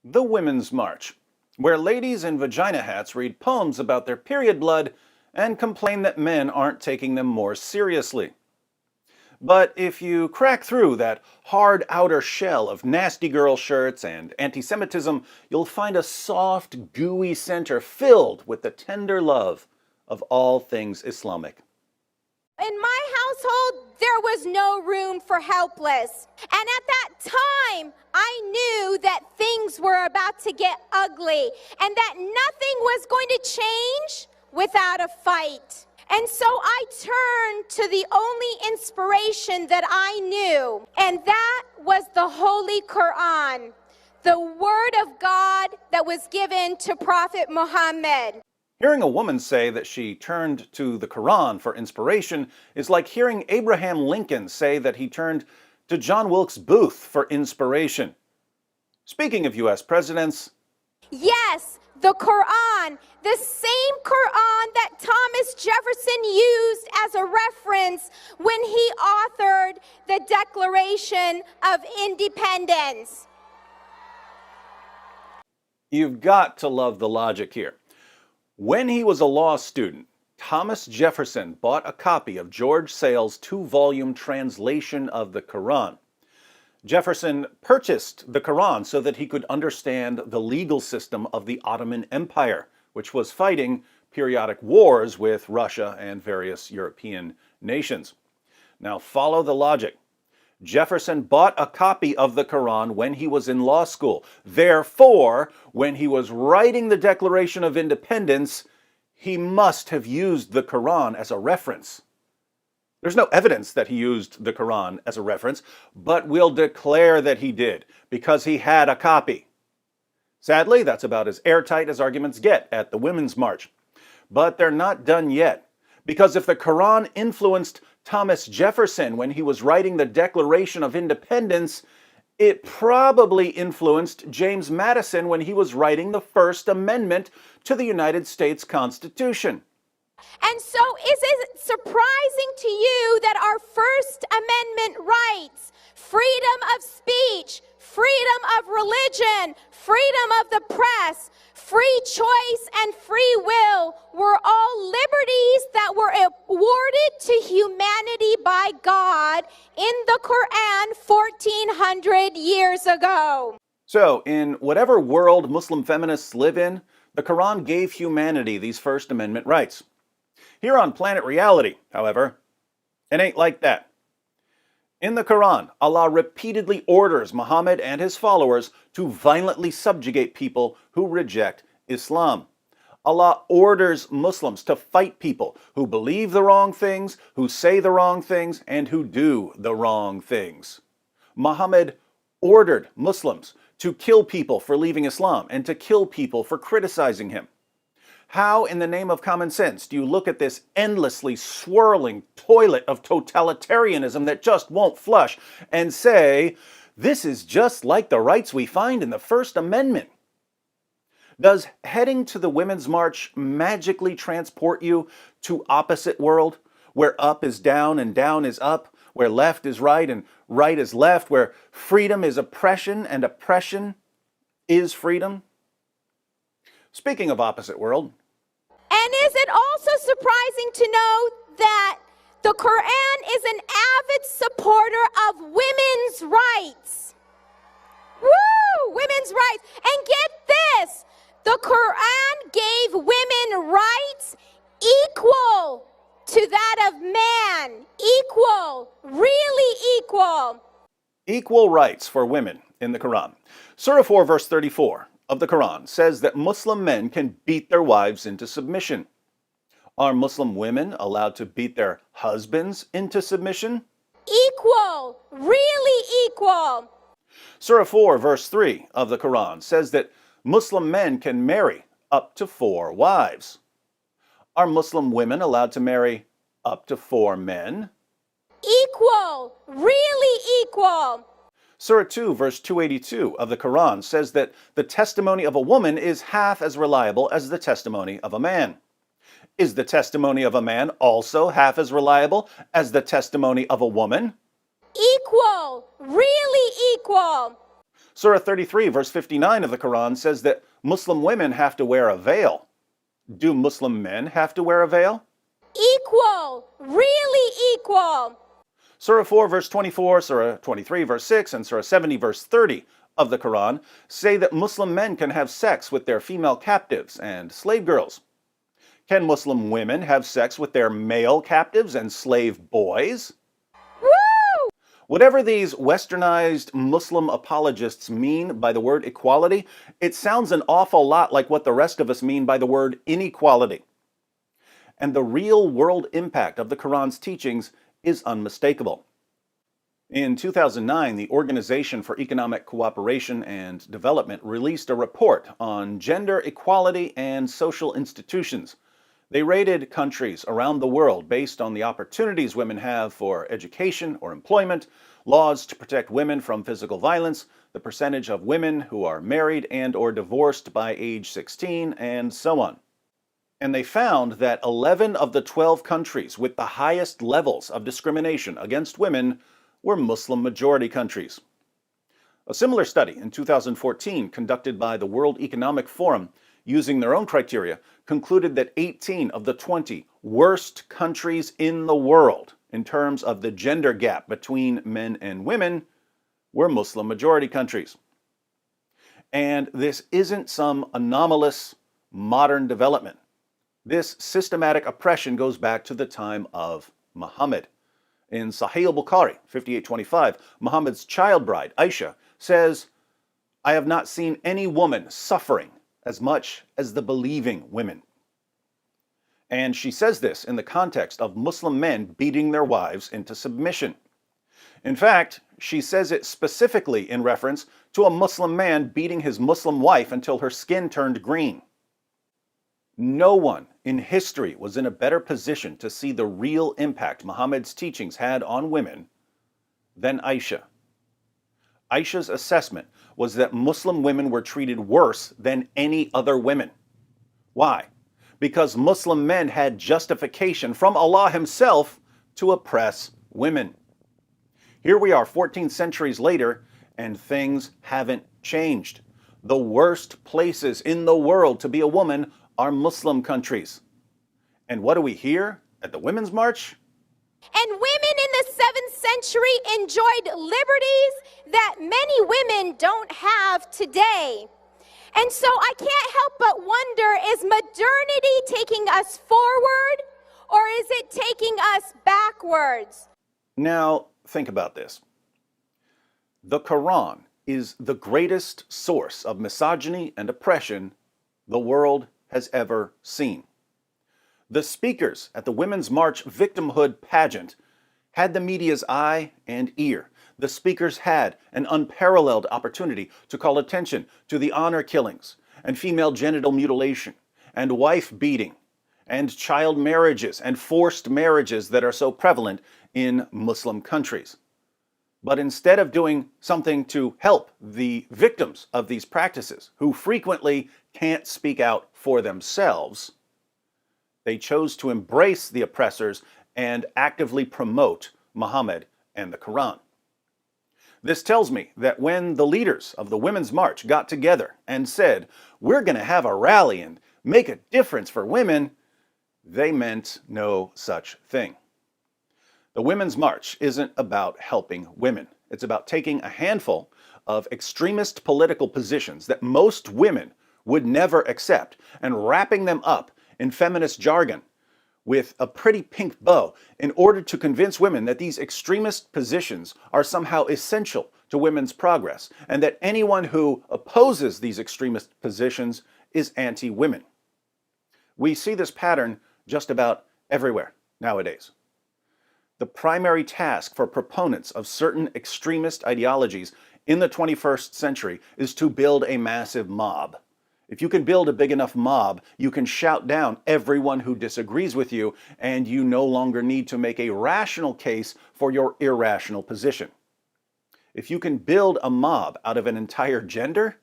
The Women's March, where ladies in vagina hats read poems about their period blood and complain that men aren't taking them more seriously. But if you crack through that hard outer shell of nasty girl shirts and anti-Semitism, you'll find a soft, gooey center filled with the tender love of all things Islamic. In my household, there was no room for helpless. And at that time, I knew that things were about to get ugly and that nothing was going to change without a fight. And so I turned to the only inspiration that I knew, and that was the Holy Quran, the Word of God that was given to Prophet Muhammad. Hearing a woman say that she turned to the Quran for inspiration is like hearing Abraham Lincoln say that he turned to John Wilkes Booth for inspiration. Speaking of U.S. presidents, yes, the Quran, the same Quran that Thomas Jefferson used as a reference when he authored the Declaration of Independence. you've got to love the logic here. When he was a law student, Thomas Jefferson bought a copy of George Sale's 2-volume translation of the Quran. Jefferson purchased the Quran so that he could understand the legal system of the Ottoman Empire, which was fighting periodic wars with Russia and various European nations. Now follow the logic. Jefferson bought a copy of the Quran when he was in law school. Therefore, when he was writing the Declaration of Independence, he must have used the Quran as a reference. There's no evidence that he used the Quran as a reference, but we'll declare that he did, because he had a copy. Sadly, that's about as airtight as arguments get at the Women's March. But they're not done yet, because if the Quran influenced Thomas Jefferson when he was writing the Declaration of Independence, it probably influenced James Madison when he was writing the First Amendment to the United States Constitution. And so is it surprising to you that our First Amendment rights, freedom of speech, freedom of religion, freedom of the press, free choice, and free will were all liberties that were awarded to humanity by God in the Quran 1400 years ago? So, in whatever world Muslim feminists live in, the Quran gave humanity these First Amendment rights. Here on Planet Reality, however, it ain't like that. In the Quran, Allah repeatedly orders Muhammad and his followers to violently subjugate people who reject Islam. Allah orders Muslims to fight people who believe the wrong things, who say the wrong things, and who do the wrong things. Muhammad ordered Muslims to kill people for leaving Islam and to kill people for criticizing him. How, in the name of common sense, do you look at this endlessly swirling toilet of totalitarianism that just won't flush and say, this is just like the rights we find in the First Amendment? Does heading to the Women's March magically transport you to opposite world, where up is down and down is up, where left is right and right is left, where freedom is oppression and oppression is freedom? Speaking of opposite world, and is it also surprising to know that the Quran is an avid supporter of women's rights? Woo! Women's rights. And get this, the Quran gave women rights equal to that of man. Equal. Really equal. Equal rights for women in the Quran. Surah 4, verse 34 of the Quran says that Muslim men can beat their wives into submission. Are Muslim women allowed to beat their husbands into submission? Equal. Really equal. Surah 4, verse 3 of the Quran says that Muslim men can marry up to 4 wives. Are Muslim women allowed to marry up to 4 men? Equal. Really equal. Surah 2, verse 282 of the Quran says that the testimony of a woman is half as reliable as the testimony of a man. Is the testimony of a man also half as reliable as the testimony of a woman? Equal. Really equal. Surah 33, verse 59 of the Quran says that Muslim women have to wear a veil. Do Muslim men have to wear a veil? Equal, really equal. Surah 4, verse 24, Surah 23, verse 6, and Surah 70, verse 30 of the Quran say that Muslim men can have sex with their female captives and slave girls. Can Muslim women have sex with their male captives and slave boys? Woo! Whatever these westernized Muslim apologists mean by the word equality, it sounds an awful lot like what the rest of us mean by the word inequality. And the real world impact of the Quran's teachings is unmistakable. In 2009, the Organization for Economic Cooperation and Development released a report on gender equality and social institutions. They rated countries around the world based on the opportunities women have for education or employment, laws to protect women from physical violence, the percentage of women who are married and or divorced by age 16, and so on. And they found that 11 of the 12 countries with the highest levels of discrimination against women were Muslim-majority countries. A similar study in 2014 conducted by the World Economic Forum using their own criteria concluded that 18 of the 20 worst countries in the world in terms of the gender gap between men and women were Muslim-majority countries. And this isn't some anomalous modern development. This systematic oppression goes back to the time of Muhammad. In Sahih al-Bukhari, 5825, Muhammad's child bride, Aisha, says, "I have not seen any woman suffering as much as the believing women." And she says this in the context of Muslim men beating their wives into submission. In fact, she says it specifically in reference to a Muslim man beating his Muslim wife until her skin turned green. No one in history was in a better position to see the real impact Muhammad's teachings had on women than Aisha. Aisha's assessment was that Muslim women were treated worse than any other women. Why? Because Muslim men had justification from Allah Himself to oppress women. Here we are 14 centuries later, and things haven't changed. The worst places in the world to be a woman are Muslim countries. And what do we hear at the Women's March? And women in the 7th century enjoyed liberties that many women don't have today. And so I can't help but wonder, is modernity taking us forward or is it taking us backwards? Now, think about this. The Quran is the greatest source of misogyny and oppression the world has ever seen. The speakers at the Women's March victimhood pageant had the media's eye and ear. The speakers had an unparalleled opportunity to call attention to the honor killings and female genital mutilation and wife beating and child marriages and forced marriages that are so prevalent in Muslim countries. But instead of doing something to help the victims of these practices, who frequently can't speak out for themselves, they chose to embrace the oppressors and actively promote Muhammad and the Quran. This tells me that when the leaders of the Women's March got together and said, "We're going to have a rally and make a difference for women," they meant no such thing. The Women's March isn't about helping women. It's about taking a handful of extremist political positions that most women would never accept and wrapping them up in feminist jargon with a pretty pink bow in order to convince women that these extremist positions are somehow essential to women's progress and that anyone who opposes these extremist positions is anti-women. We see this pattern just about everywhere nowadays. The primary task for proponents of certain extremist ideologies in the 21st century is to build a massive mob. If you can build a big enough mob, you can shout down everyone who disagrees with you, and you no longer need to make a rational case for your irrational position. If you can build a mob out of an entire gender,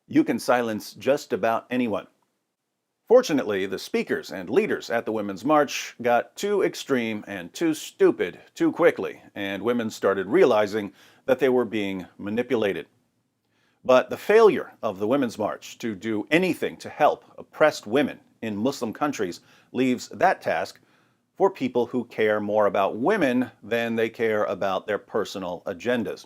you can silence just about anyone. Fortunately, the speakers and leaders at the Women's March got too extreme and too stupid too quickly, and women started realizing that they were being manipulated. But the failure of the Women's March to do anything to help oppressed women in Muslim countries leaves that task for people who care more about women than they care about their personal agendas.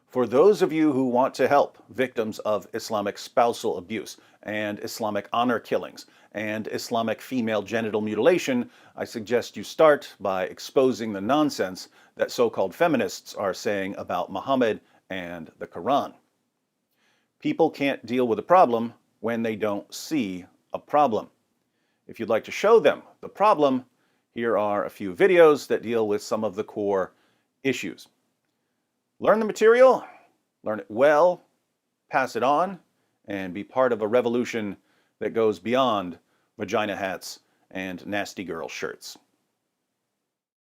For those of you who want to help victims of Islamic spousal abuse and Islamic honor killings and Islamic female genital mutilation, I suggest you start by exposing the nonsense that so-called feminists are saying about Muhammad and the Quran. People can't deal with a problem when they don't see a problem. If you'd like to show them the problem, here are a few videos that deal with some of the core issues. Learn the material, learn it well, pass it on, and be part of a revolution that goes beyond vagina hats and nasty girl shirts.